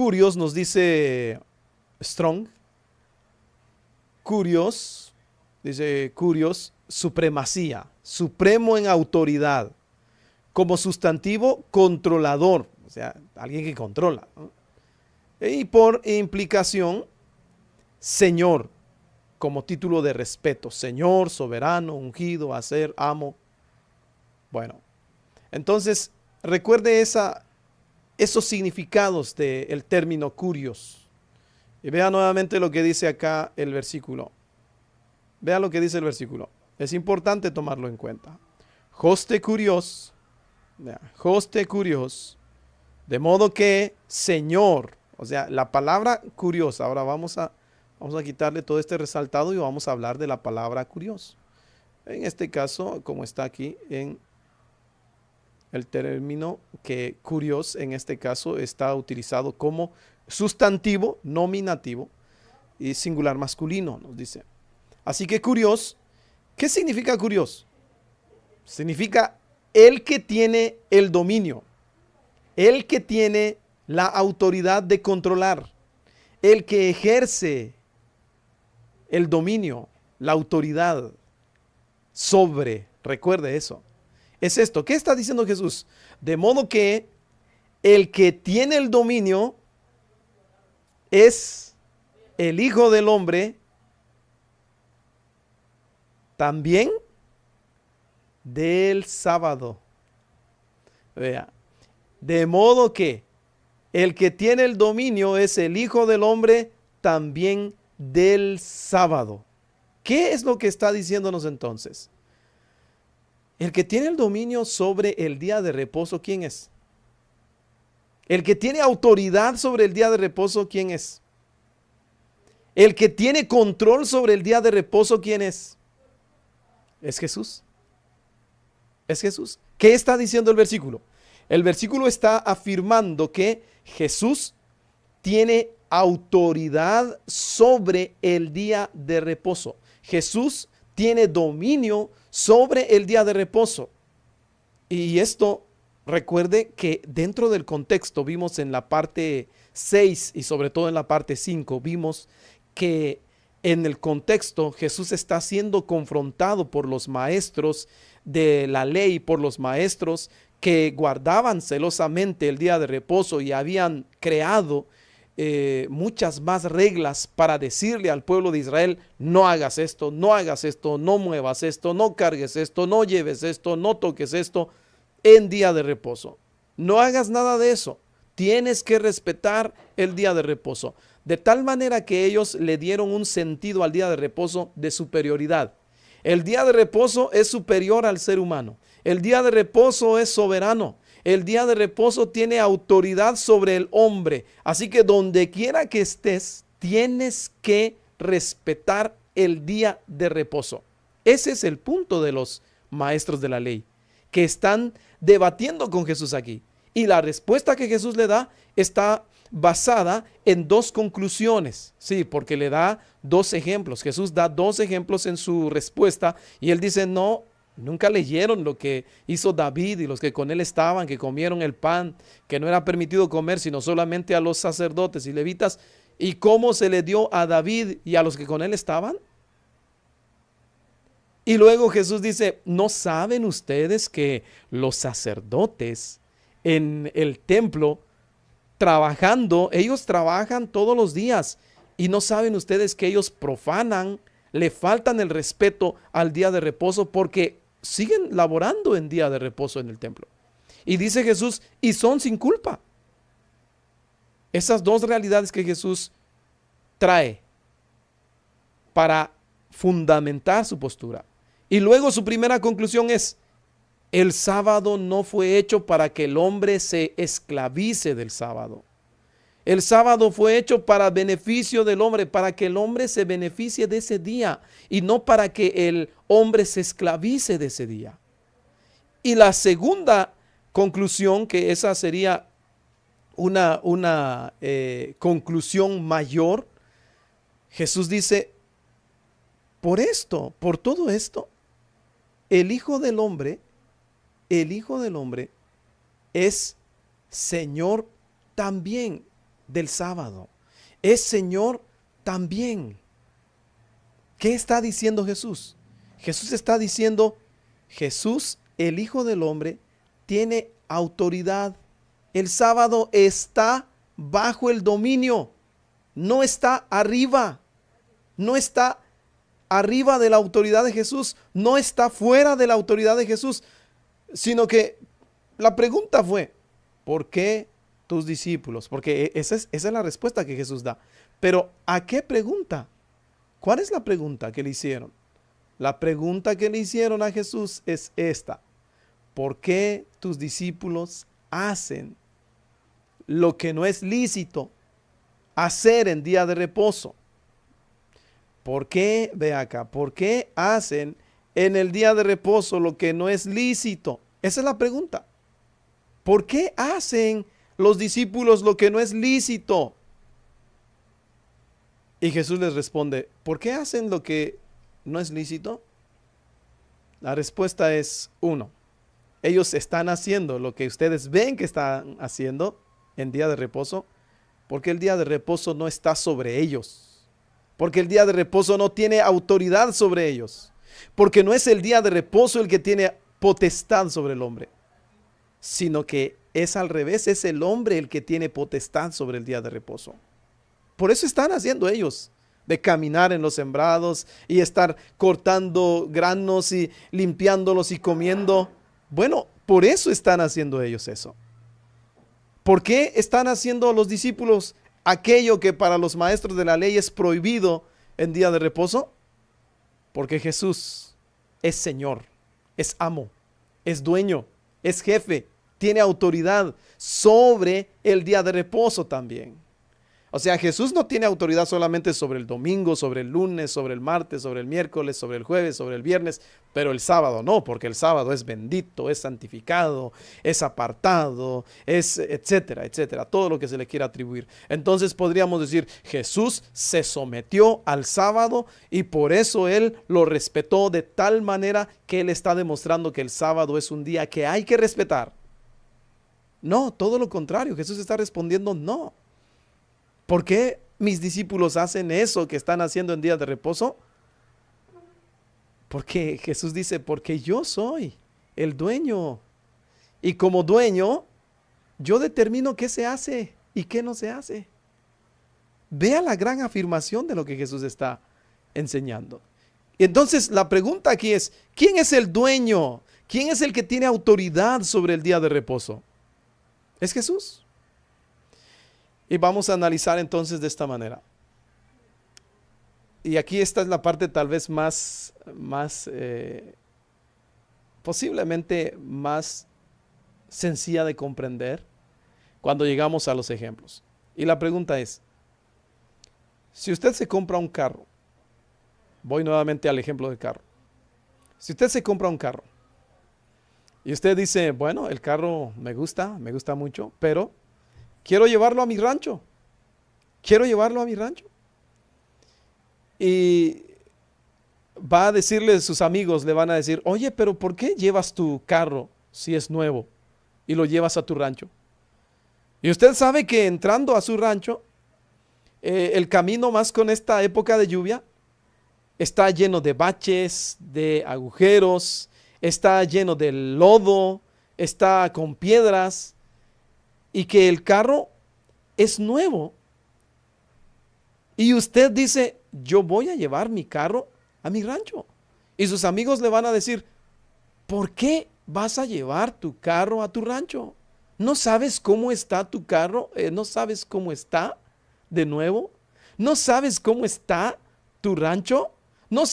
Curios nos dice Strong. Curios, dice Curios, supremacía, supremo en autoridad. Como sustantivo, controlador, o sea, alguien que controla, ¿no? Y por implicación, señor, como título de respeto. Señor, soberano, ungido, hacer, amo. Bueno, entonces recuerde esos significados del término curios. Y vea nuevamente lo que dice acá el versículo. Vea lo que dice el versículo. Es importante tomarlo en cuenta. Hoste curios, hoste curios, de modo que Señor, o sea, la palabra curiosa, ahora vamos a quitarle todo este resaltado y vamos a hablar de la palabra curioso. En este caso, como está aquí en el término que curios, en este caso está utilizado como sustantivo, nominativo y singular masculino, nos dice. Así que curios, ¿qué significa curios? Significa el que tiene el dominio, el que tiene la autoridad de controlar, el que ejerce el dominio, la autoridad sobre, recuerde eso. Es esto, ¿qué está diciendo Jesús? De modo que el que tiene el dominio es el Hijo del Hombre, también del sábado. Vea, de modo que el que tiene el dominio es el Hijo del Hombre, también del sábado. ¿Qué es lo que está diciéndonos entonces? El que tiene el dominio sobre el día de reposo, ¿quién es? El que tiene autoridad sobre el día de reposo, ¿quién es? El que tiene control sobre el día de reposo, ¿quién es? Es Jesús. Es Jesús. ¿Qué está diciendo el versículo? El versículo está afirmando que Jesús tiene autoridad sobre el día de reposo. Jesús tiene dominio sobre el día de reposo. Y esto, recuerde que dentro del contexto vimos en la parte 6 y sobre todo en la parte 5, vimos que en el contexto Jesús está siendo confrontado por los maestros de la ley, por los maestros que guardaban celosamente el día de reposo y habían creado muchas más reglas para decirle al pueblo de Israel: no hagas esto, no hagas esto, no muevas esto, no cargues esto, no lleves esto, no toques esto en día de reposo. No hagas nada de eso. Tienes que respetar el día de reposo. De tal manera que ellos le dieron un sentido al día de reposo de superioridad. El día de reposo es superior al ser humano. El día de reposo es soberano. El día de reposo tiene autoridad sobre el hombre. Así que donde quiera que estés, tienes que respetar el día de reposo. Ese es el punto de los maestros de la ley, que están debatiendo con Jesús aquí. Y la respuesta que Jesús le da está basada en dos conclusiones. Sí, porque le da dos ejemplos. Jesús da dos ejemplos en su respuesta y él dice: no, nunca leyeron lo que hizo David y los que con él estaban, que comieron el pan, que no era permitido comer sino solamente a los sacerdotes y levitas, y cómo se le dio a David y a los que con él estaban. Y luego Jesús dice: ¿no saben ustedes que los sacerdotes en el templo trabajando, ellos trabajan todos los días, y no saben ustedes que ellos profanan, le faltan el respeto al día de reposo porque siguen laborando en día de reposo en el templo? Y dice Jesús: y son sin culpa. Esas dos realidades que Jesús trae para fundamentar su postura. Y luego su primera conclusión es: el sábado no fue hecho para que el hombre se esclavice del sábado. El sábado fue hecho para beneficio del hombre, para que el hombre se beneficie de ese día y no para que el hombre se esclavice de ese día. Y la segunda conclusión, que esa sería una conclusión mayor, Jesús dice: por esto, por todo esto, el Hijo del Hombre es Señor también del sábado. Es Señor también. ¿Qué está diciendo Jesús? Jesús está diciendo, Jesús, el Hijo del Hombre, tiene autoridad. El sábado está bajo el dominio, no está arriba, no está arriba de la autoridad de Jesús, no está fuera de la autoridad de Jesús, sino que la pregunta fue, ¿por qué tus discípulos? Porque esa es la respuesta que Jesús da. Pero ¿a qué pregunta? ¿Cuál es la pregunta que le hicieron? La pregunta que le hicieron a Jesús es esta: ¿por qué tus discípulos hacen lo que no es lícito hacer en día de reposo? ¿Por qué, ve acá, por qué hacen en el día de reposo lo que no es lícito? Esa es la pregunta. ¿Por qué hacen los discípulos lo que no es lícito? Y Jesús les responde, ¿por qué hacen lo que no es lícito? La respuesta es 1. Ellos están haciendo lo que ustedes ven que están haciendo en día de reposo, porque el día de reposo no está sobre ellos, porque el día de reposo no tiene autoridad sobre ellos, porque no es el día de reposo el que tiene potestad sobre el hombre, sino que es al revés, es el hombre el que tiene potestad sobre el día de reposo. Por eso están haciendo ellos, de caminar en los sembrados y estar cortando granos y limpiándolos y comiendo. Bueno, por eso están haciendo ellos eso. ¿Por qué están haciendo los discípulos aquello que para los maestros de la ley es prohibido en día de reposo? Porque Jesús es Señor, es amo, es dueño, es jefe, tiene autoridad sobre el día de reposo también. O sea, Jesús no tiene autoridad solamente sobre el domingo, sobre el lunes, sobre el martes, sobre el miércoles, sobre el jueves, sobre el viernes, pero el sábado no, porque el sábado es bendito, es santificado, es apartado, es etcétera, etcétera, todo lo que se le quiera atribuir. Entonces podríamos decir, Jesús se sometió al sábado y por eso Él lo respetó de tal manera que Él está demostrando que el sábado es un día que hay que respetar. No, todo lo contrario, Jesús está respondiendo no. ¿Por qué mis discípulos hacen eso que están haciendo en días de reposo? Porque Jesús dice, porque yo soy el dueño. Y como dueño, yo determino qué se hace y qué no se hace. Vea la gran afirmación de lo que Jesús está enseñando. Y entonces la pregunta aquí es, ¿quién es el dueño? ¿Quién es el que tiene autoridad sobre el día de reposo? Es Jesús. Y vamos a analizar entonces de esta manera. Y aquí esta es la parte tal vez posiblemente más sencilla de comprender cuando llegamos a los ejemplos. Y la pregunta es, si usted se compra un carro, voy nuevamente al ejemplo del carro. Si usted se compra un carro y usted dice, bueno, el carro me gusta mucho, pero quiero llevarlo a mi rancho. Quiero llevarlo a mi rancho. Y va a decirle a sus amigos, le van a decir, oye, pero ¿por qué llevas tu carro si es nuevo y lo llevas a tu rancho? Y usted sabe que entrando a su rancho, el camino más con esta época de lluvia está lleno de baches, de agujeros, está lleno de lodo, está con piedras. Y que el carro es nuevo. Y usted dice, yo voy a llevar mi carro a mi rancho. Y sus amigos le van a decir, ¿por qué vas a llevar tu carro a tu rancho? ¿No sabes cómo está tu carro? ¿No sabes cómo está de nuevo? ¿No sabes cómo está tu rancho?